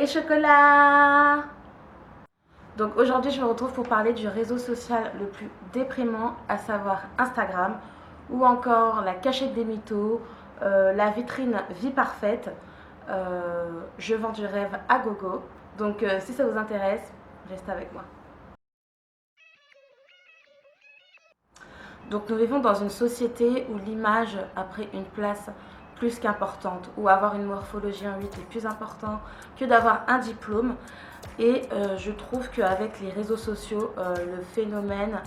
chocolats! Donc aujourd'hui je me retrouve pour parler du réseau social le plus déprimant, à savoir Instagram, ou encore la cachette des mythos, la vitrine vie parfaite, je vends du rêve à gogo. Donc si ça vous intéresse, restez avec moi. Donc nous vivons dans une société où l'image a pris une place plus qu'importante, où avoir une morphologie en 8 est plus important que d'avoir un diplôme. Et je trouve qu'avec les réseaux sociaux, le phénomène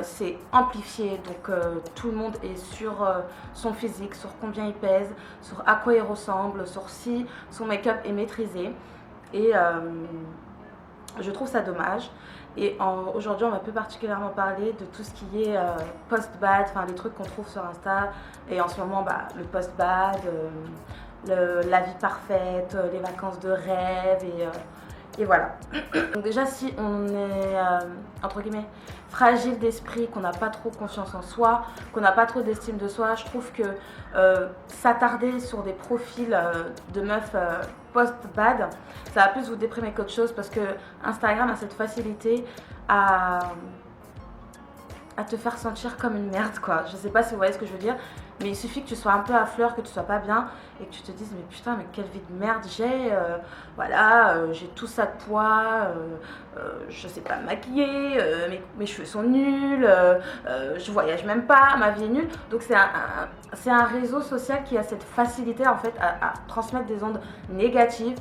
s'est amplifié. Donc tout le monde est sur son physique, sur combien il pèse, sur à quoi il ressemble, sur si son make-up est maîtrisé. Et je trouve ça dommage. Et aujourd'hui, on va plus particulièrement parler de tout ce qui est post-bad, enfin les trucs qu'on trouve sur Insta. Et en ce moment, le post-bad, la vie parfaite, les vacances de rêve et voilà. Donc déjà, si on est, entre guillemets, fragile d'esprit, qu'on n'a pas trop confiance en soi, qu'on n'a pas trop d'estime de soi, je trouve que s'attarder sur des profils de meufs post-bad, ça va plus vous déprimer qu'autre chose parce que Instagram a cette facilité à te faire sentir comme une merde, quoi. Je sais pas si vous voyez ce que je veux dire, mais il suffit que tu sois un peu à fleur, que tu sois pas bien et que tu te dises mais putain, mais quelle vie de merde j'ai, j'ai tout ça de poids, je sais pas me maquiller, mes cheveux sont nuls, je voyage même pas, ma vie est nulle. Donc c'est un réseau social qui a cette facilité en fait à transmettre des ondes négatives,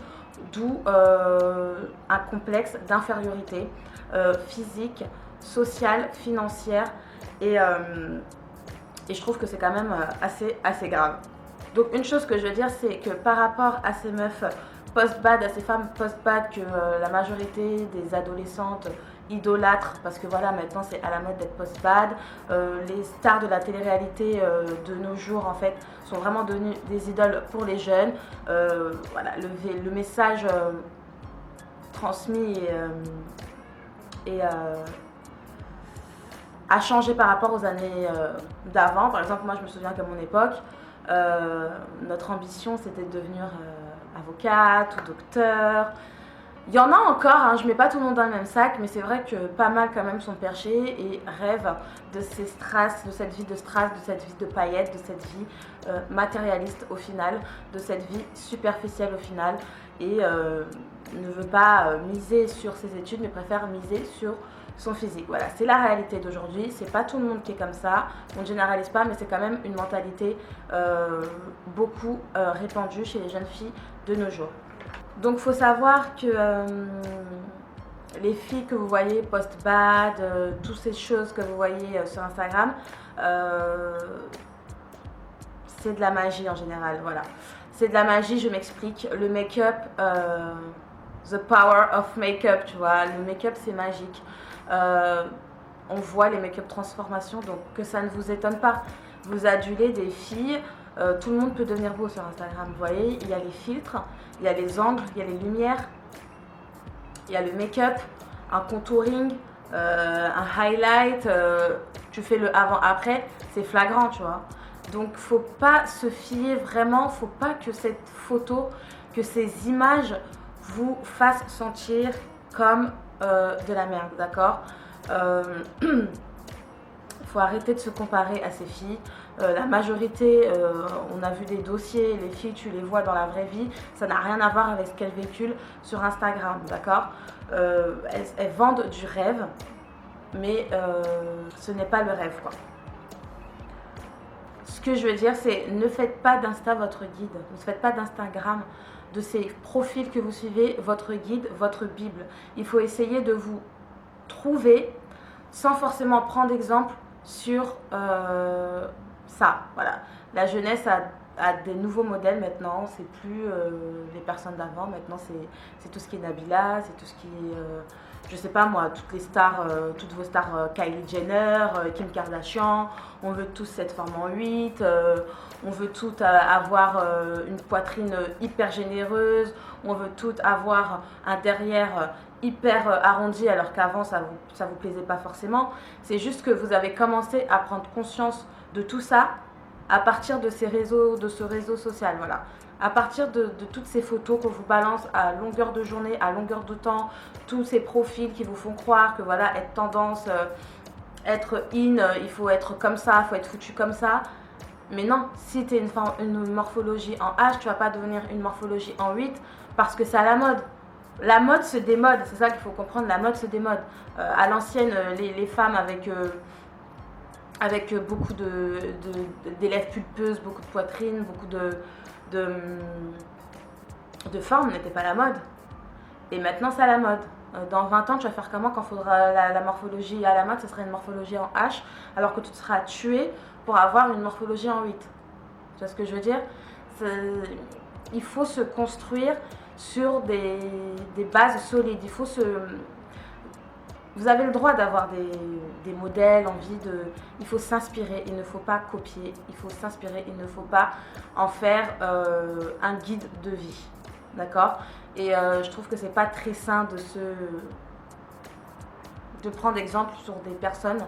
d'où un complexe d'infériorité physique, sociale, financière et je trouve que c'est quand même assez grave. Donc une chose que je veux dire, c'est que par rapport à ces meufs post-bad, à ces femmes post-bad que la majorité des adolescentes idolâtrent, parce que voilà, maintenant c'est à la mode d'être post-bad, les stars de la télé-réalité de nos jours en fait sont vraiment devenues des idoles pour les jeunes. Voilà, le message transmis et a changé par rapport aux années d'avant. Par exemple, moi je me souviens qu'à mon époque, notre ambition c'était de devenir avocate ou docteur. Il y en a encore, hein, je mets pas tout le monde dans le même sac, mais c'est vrai que pas mal quand même sont perchés et rêvent de ces strass, de cette vie de strass, de cette vie de paillettes, de cette vie matérialiste au final, de cette vie superficielle au final et ne veut pas miser sur ses études mais préfère miser sur son physique. Voilà, c'est la réalité d'aujourd'hui. C'est pas tout le monde qui est comme ça. On ne généralise pas, mais c'est quand même une mentalité beaucoup répandue chez les jeunes filles de nos jours. Donc, faut savoir que les filles que vous voyez post-bad, toutes ces choses que vous voyez sur Instagram, c'est de la magie en général. Voilà, c'est de la magie. Je m'explique. Le make-up, the power of make-up, tu vois. Le make-up, c'est magique. On voit les make-up transformations, donc que ça ne vous étonne pas. Vous adulez des filles, tout le monde peut devenir beau sur Instagram. Vous voyez, il y a les filtres, il y a les angles, il y a les lumières, il y a le make-up, un contouring, un highlight, tu fais le avant-après, c'est flagrant, tu vois. Donc faut pas se fier vraiment, faut pas que cette photo, que ces images vous fassent sentir comme de la merde, d'accord. Faut arrêter de se comparer à ces filles. La majorité, on a vu des dossiers, les filles, tu les vois dans la vraie vie, ça n'a rien à voir avec ce qu'elles véhiculent sur Instagram, d'accord. Elles vendent du rêve, mais ce n'est pas le rêve, quoi. Ce que je veux dire, c'est ne faites pas d'Insta votre guide, ne faites pas d'Instagram, de ces profils que vous suivez, votre guide, votre Bible. Il faut essayer de vous trouver sans forcément prendre exemple sur ça. Voilà. La jeunesse a des nouveaux modèles maintenant, c'est plus les personnes d'avant, maintenant c'est tout ce qui est Nabila, c'est tout ce qui est, je sais pas moi, toutes les stars, toutes vos stars, Kylie Jenner, Kim Kardashian, on veut tous cette forme en 8, on veut toutes avoir une poitrine hyper généreuse, on veut toutes avoir un derrière hyper arrondi alors qu'avant ça vous plaisait pas forcément. C'est juste que vous avez commencé à prendre conscience de tout ça à partir de ce réseau social, voilà. À partir de toutes ces photos qu'on vous balance à longueur de journée, à longueur de temps, tous ces profils qui vous font croire que voilà, être tendance, être in, il faut être comme ça, il faut être foutu comme ça. Mais non, si tu es une morphologie en H, tu vas pas devenir une morphologie en 8 parce que c'est à la mode. La mode se démode, c'est ça qu'il faut comprendre, la mode se démode. À l'ancienne, les femmes avec beaucoup d'élèves pulpeuses, beaucoup de poitrine, beaucoup de, de formes n'étaient pas à la mode. Et maintenant, c'est à la mode. Dans 20 ans, tu vas faire comment quand faudra la morphologie à la mode, ce sera une morphologie en H, alors que tu te seras tué pour avoir une morphologie en 8. Tu vois ce que je veux dire? Il faut se construire sur des bases solides. Vous avez le droit d'avoir des modèles, il faut s'inspirer, il ne faut pas copier, il faut s'inspirer, il ne faut pas en faire un guide de vie. D'accord? Et je trouve que c'est pas très sain de prendre exemple sur des personnes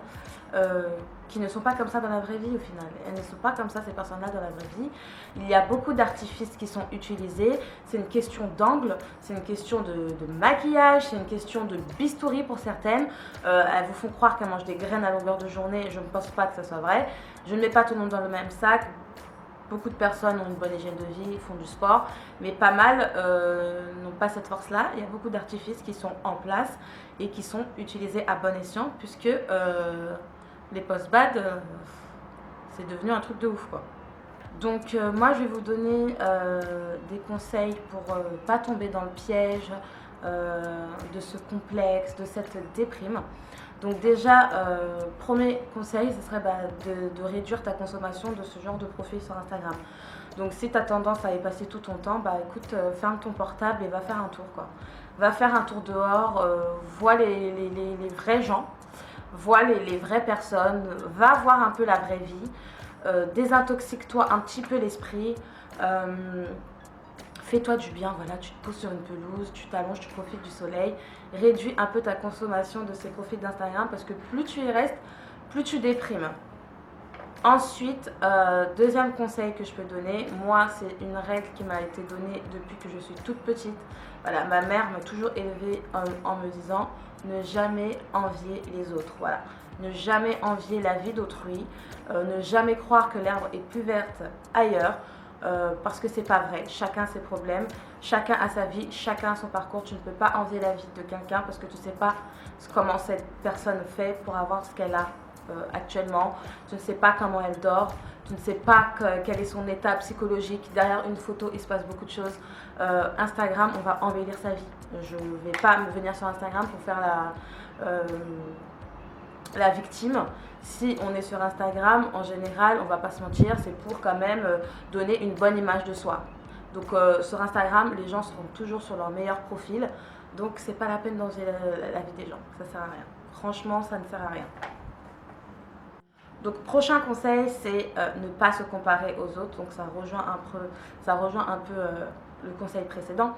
qui ne sont pas comme ça dans la vraie vie au final. Elles ne sont pas comme ça, ces personnes-là, dans la vraie vie. Il y a beaucoup d'artifices qui sont utilisés. C'est une question d'angle, c'est une question de maquillage, c'est une question de bistouri pour certaines. Elles vous font croire qu'elles mangent des graines à longueur de journée. Je ne pense pas que ça soit vrai. Je ne mets pas tout le monde dans le même sac. Beaucoup de personnes ont une bonne hygiène de vie, font du sport, mais pas mal n'ont pas cette force-là. Il y a beaucoup d'artifices qui sont en place et qui sont utilisés à bon escient, puisque les post-bad, c'est devenu un truc de ouf, quoi. Donc moi, je vais vous donner des conseils pour pas tomber dans le piège de ce complexe, de cette déprime. Donc déjà, premier conseil, ce serait de réduire ta consommation de ce genre de profil sur Instagram. Donc si tu as tendance à y passer tout ton temps, écoute, ferme ton portable et va faire un tour, quoi. Va faire un tour dehors, vois les vrais gens, vois les vraies personnes, va voir un peu la vraie vie, désintoxique-toi un petit peu l'esprit, fais-toi du bien, voilà, tu te poses sur une pelouse, tu t'allonges, tu profites du soleil, réduis un peu ta consommation de ces profils d'Instagram parce que plus tu y restes, plus tu déprimes. Ensuite, deuxième conseil que je peux donner, moi c'est une règle qui m'a été donnée depuis que je suis toute petite. Voilà, ma mère m'a toujours élevée en me disant ne jamais envier les autres. Voilà, ne jamais envier la vie d'autrui, ne jamais croire que l'herbe est plus verte ailleurs. Parce que c'est pas vrai, chacun ses problèmes, chacun a sa vie, chacun a son parcours. Tu ne peux pas envier la vie de quelqu'un parce que tu ne sais pas comment cette personne fait pour avoir ce qu'elle a actuellement. Tu ne sais pas comment elle dort, tu ne sais pas quel est son état psychologique. Derrière une photo, il se passe beaucoup de choses. Instagram, on va embellir sa vie. Je ne vais pas me venir sur Instagram pour faire la victime. Si on est sur Instagram, en général, on va pas se mentir, c'est pour quand même donner une bonne image de soi. Donc sur Instagram, les gens seront toujours sur leur meilleur profil. Donc c'est pas la peine d'enlever la vie des gens, ça sert à rien. Franchement, ça ne sert à rien. Donc prochain conseil, c'est ne pas se comparer aux autres. Donc ça rejoint un peu le conseil précédent.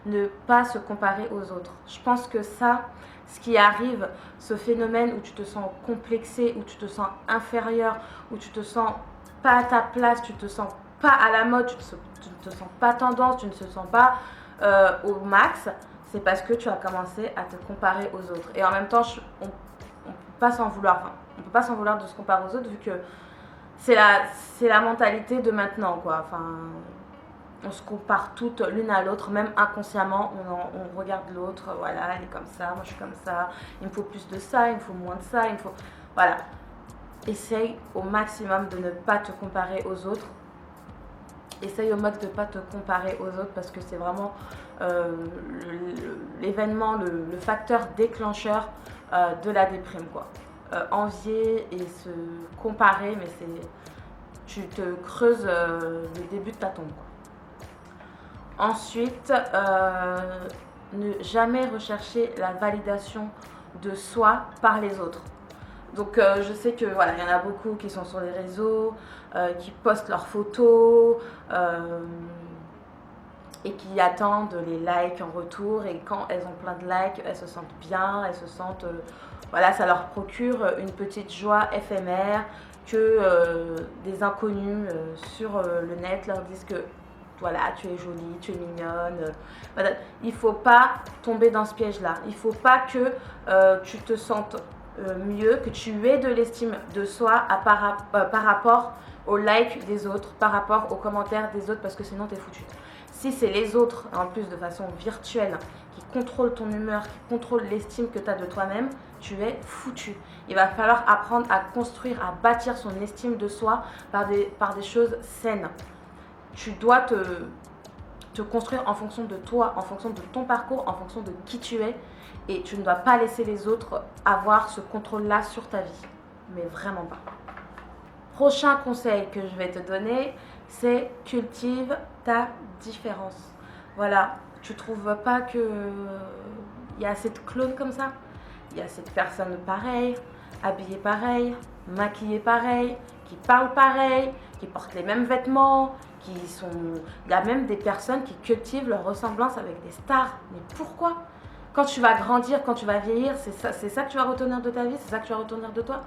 Ne pas se comparer aux autres. Je pense que ça, ce qui arrive, ce phénomène où tu te sens complexé, où tu te sens inférieur, où tu te sens pas à ta place, tu te sens pas à la mode, tu ne te sens pas tendance, tu ne te sens pas au max, c'est parce que tu as commencé à te comparer aux autres. Et en même temps, on ne peut pas s'en vouloir. Enfin, on peut pas s'en vouloir de se comparer aux autres vu que c'est la mentalité de maintenant, quoi. Enfin, on se compare toutes l'une à l'autre, même inconsciemment, on regarde l'autre, voilà, elle est comme ça, moi je suis comme ça, il me faut plus de ça, il me faut moins de ça, il me faut... Voilà. Essaye au maximum de ne pas te comparer aux autres. Essaye au max de ne pas te comparer aux autres parce que c'est vraiment l'événement, le facteur déclencheur de la déprime, quoi. Envier et se comparer, mais tu te creuses le début de ta tombe, quoi. Ensuite, ne jamais rechercher la validation de soi par les autres. Donc je sais que voilà, il y en a beaucoup qui sont sur les réseaux, qui postent leurs photos et qui attendent les likes en retour. Et quand elles ont plein de likes, elles se sentent bien, elles se sentent... voilà, ça leur procure une petite joie éphémère que des inconnus sur le net leur disent que voilà, tu es jolie, tu es mignonne. Voilà. Il ne faut pas tomber dans ce piège-là. Il ne faut pas que tu te sentes mieux, que tu aies de l'estime de soi par rapport aux likes des autres, par rapport aux commentaires des autres, parce que sinon tu es foutu. Si c'est les autres, en plus de façon virtuelle, qui contrôlent ton humeur, qui contrôlent l'estime que tu as de toi-même, tu es foutu. Il va falloir apprendre à construire, à bâtir son estime de soi par des choses saines. Tu dois te construire en fonction de toi, en fonction de ton parcours, en fonction de qui tu es. Et tu ne dois pas laisser les autres avoir ce contrôle-là sur ta vie. Mais vraiment pas. Prochain conseil que je vais te donner, c'est cultive ta différence. Voilà, tu trouves pas que il y a assez de clones comme ça? Il y a cette personne pareille, habillée pareille, maquillée pareille, qui parle pareil, qui portent les mêmes vêtements, qui sont... Il y a même des personnes qui cultivent leur ressemblance avec des stars. Mais pourquoi? Quand tu vas grandir, quand tu vas vieillir, c'est ça que tu vas retenir de ta vie, c'est ça que tu vas retenir de toi?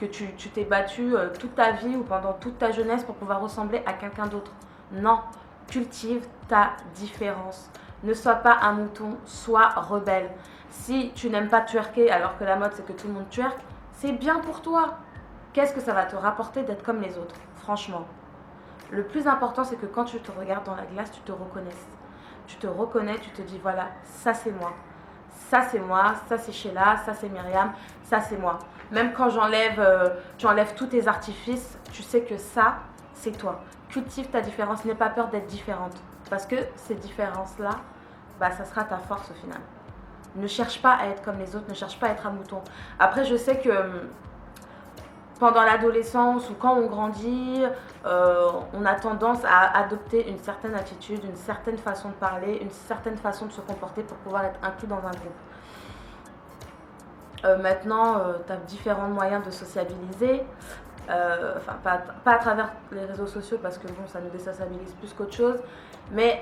Que tu t'es battu toute ta vie ou pendant toute ta jeunesse pour pouvoir ressembler à quelqu'un d'autre? Non, cultive ta différence. Ne sois pas un mouton, sois rebelle. Si tu n'aimes pas twerker alors que la mode c'est que tout le monde twerk, c'est bien pour toi. Qu'est-ce que ça va te rapporter d'être comme les autres? Franchement. Le plus important, c'est que quand tu te regardes dans la glace, tu te reconnaisses. Tu te reconnais, tu te dis, voilà, ça c'est moi. Ça c'est moi, ça c'est Sheila, ça c'est Myriam, ça c'est moi. Même quand j'enlève tous tes artifices, tu sais que ça, c'est toi. Cultive ta différence, n'aie pas peur d'être différente. Parce que ces différences-là, bah, ça sera ta force au final. Ne cherche pas à être comme les autres, ne cherche pas à être un mouton. Après, je sais que pendant l'adolescence ou quand on grandit, on a tendance à adopter une certaine attitude, une certaine façon de parler, une certaine façon de se comporter pour pouvoir être inclus dans un groupe. Maintenant, tu as différents moyens de sociabiliser. Enfin, pas à travers les réseaux sociaux parce que bon, ça nous désociabilise plus qu'autre chose. Mais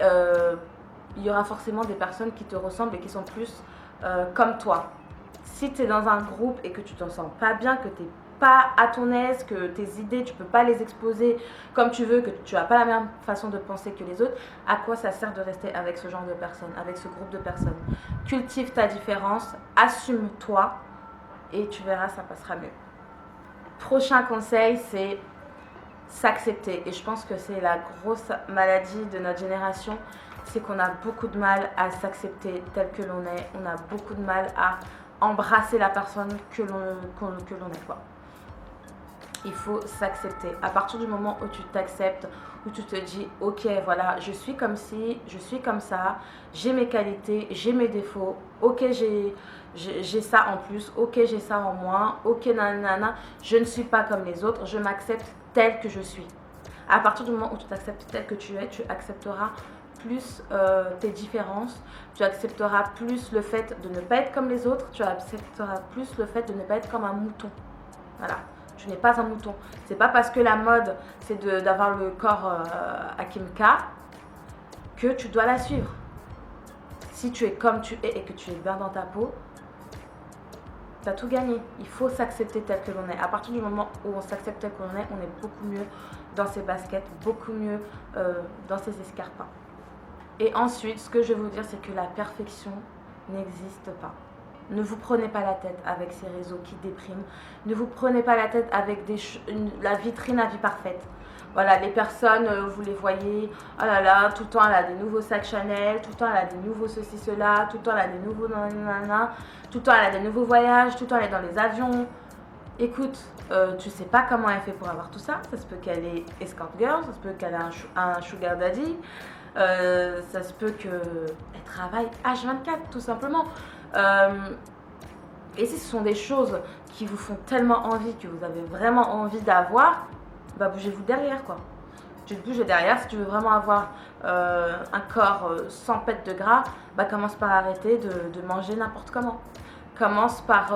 il y aura forcément des personnes qui te ressemblent et qui sont plus comme toi. Si tu es dans un groupe et que tu t'en sens pas bien, que tu n'es pas à ton aise, que tes idées, tu peux pas les exposer comme tu veux, que tu n'as pas la même façon de penser que les autres, à quoi ça sert de rester avec ce genre de personnes, avec ce groupe de personnes? Cultive ta différence, assume-toi et tu verras, ça passera mieux. Prochain conseil, c'est s'accepter. Et je pense que c'est la grosse maladie de notre génération, c'est qu'on a beaucoup de mal à s'accepter tel que l'on est. On a beaucoup de mal à embrasser la personne que l'on est, quoi. Il faut s'accepter. À partir du moment où tu t'acceptes, où tu te dis, ok, voilà, je suis comme ci, je suis comme ça, j'ai mes qualités, j'ai mes défauts, ok, j'ai ça en plus, ok, j'ai ça en moins, ok, nanana, je ne suis pas comme les autres, je m'accepte tel que je suis. À partir du moment où tu t'acceptes tel que tu es, tu accepteras plus tes différences, tu accepteras plus le fait de ne pas être comme les autres, tu accepteras plus le fait de ne pas être comme un mouton. Voilà. Tu n'es pas un mouton. C'est pas parce que la mode, c'est d'avoir le corps à Kim K que tu dois la suivre. Si tu es comme tu es et que tu es bien dans ta peau, tu as tout gagné. Il faut s'accepter tel que l'on est. À partir du moment où on s'accepte tel que l'on est, on est beaucoup mieux dans ses baskets, beaucoup mieux dans ses escarpins. Et ensuite, ce que je vais vous dire, c'est que la perfection n'existe pas. Ne vous prenez pas la tête avec ces réseaux qui dépriment. Ne vous prenez pas la tête avec la vitrine à vie parfaite. Voilà, les personnes, vous les voyez, oh là là, tout le temps elle a des nouveaux sacs Chanel, tout le temps elle a des nouveaux ceci, cela, tout le temps elle a des nouveaux nanana, tout le temps elle a des nouveaux voyages, tout le temps elle est dans les avions. Écoute, tu sais pas comment elle fait pour avoir tout ça. Ça se peut qu'elle est escort girl, ça se peut qu'elle a un sugar daddy, ça se peut qu'elle travaille H24 tout simplement. Et si ce sont des choses qui vous font tellement envie, que vous avez vraiment envie d'avoir, bah bougez-vous derrière, quoi. Tu te bouges derrière. Si tu veux vraiment avoir un corps sans pète de gras, bah commence par arrêter de manger n'importe comment. Commence par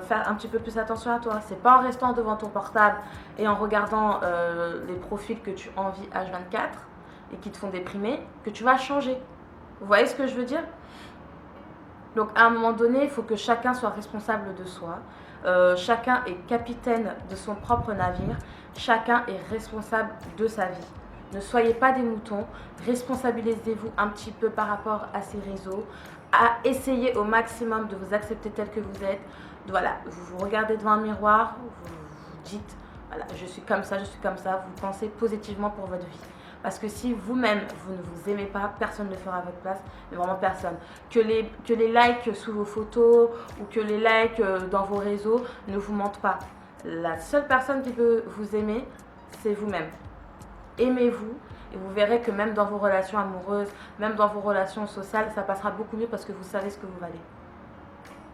faire un petit peu plus attention à toi. C'est pas en restant devant ton portable et en regardant les profils que tu envies H24 et qui te font déprimer que tu vas changer. Vous voyez ce que je veux dire? Donc à un moment donné, il faut que chacun soit responsable de soi. Chacun est capitaine de son propre navire. Chacun est responsable de sa vie. Ne soyez pas des moutons, responsabilisez-vous un petit peu par rapport à ces réseaux, essayez au maximum de vous accepter tel que vous êtes. Voilà, vous vous regardez devant un miroir, vous vous dites, voilà, je suis comme ça, vous pensez positivement pour votre vie. Parce que si vous-même, vous ne vous aimez pas, personne ne le fera à votre place, mais vraiment personne. Que les likes sous vos photos ou que les likes dans vos réseaux ne vous mentent pas. La seule personne qui peut vous aimer, c'est vous-même. Aimez-vous et vous verrez que même dans vos relations amoureuses, même dans vos relations sociales, ça passera beaucoup mieux parce que vous savez ce que vous valez.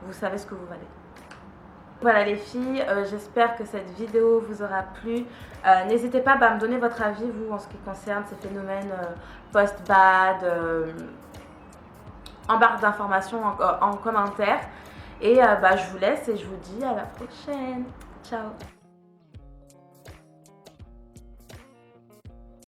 Vous savez ce que vous valez. Voilà les filles, j'espère que cette vidéo vous aura plu. N'hésitez pas à me donner votre avis, vous, en ce qui concerne ces phénomènes post-bad, en barre d'informations, en commentaire. Et je vous laisse et je vous dis à la prochaine. Ciao.